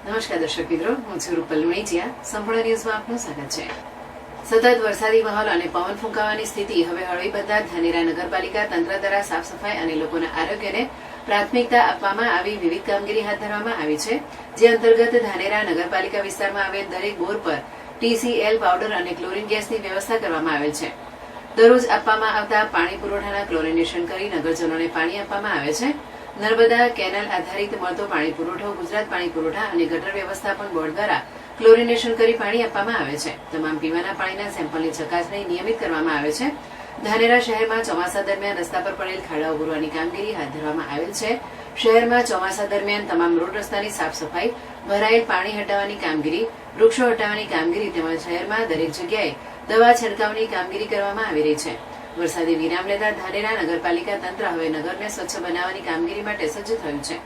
નમસ્કાર દર્શક મિત્રો, હું છું રૂપલ લુણીચિયા. સંપૂર્ણ ન્યૂઝમાં આપનું સ્વાગત છે. સતત વરસાદી માહોલ અને પવન ફૂંકાવાની સ્થિતિ હવે હળવી બનતા ધાનેરા નગરપાલિકા તંત્ર દ્વારા સાફ સફાઈ અને લોકોના આરોગ્યને પ્રાથમિકતા આપવામાં આવી વિવિધ કામગીરી હાથ ધરવામાં આવી છે. જે અંતર્ગત ધાનેરા નગરપાલિકા વિસ્તારમાં આવેલ દરેક બોર પર TCL પાવડર અને ક્લોરીન ગેસની વ્યવસ્થા કરવામાં આવેલ છે. દરરોજ આપવામાં આવતા પાણી પુરવઠાના ક્લોરિનેશન કરી નગરજનોને પાણી આપવામાં આવે છે. નર્મદા કેનાલ આધારિત મળતો પાણી પુરવઠો ગુજરાત પાણી પુરવઠા અને ગટર વ્યવસ્થાપન બોર્ડ દ્વારા ક્લોરિનેશન કરી પાણી આપવામાં આવે છે. તમામ પીવાના પાણીના સેમ્પલની ચકાસણી નિયમિત કરવામાં આવે છે. ધાનેરા શહેરમાં ચોમાસા દરમિયાન રસ્તા પર પડેલ ખાડાઓ પૂરવાની કામગીરી હાથ ધરવામાં આવેલ છે. શહેરમાં ચોમાસા દરમિયાન તમામ રોડ રસ્તાની સાફ સફાઈ, ભરાયેલ પાણી હટાવવાની કામગીરી, વૃક્ષો હટાવવાની કામગીરી તેમજ શહેરમાં દરેક જગ્યાએ દવા છંટકાવની કામગીરી કરવામાં આવી રહી છે. વરસાદી વિરામ લેતા ધાનેરા નગરપાલિકા તંત્ર હવે નગરને સ્વચ્છ બનાવવાની કામગીરી માટે સજ્જ થયું છે.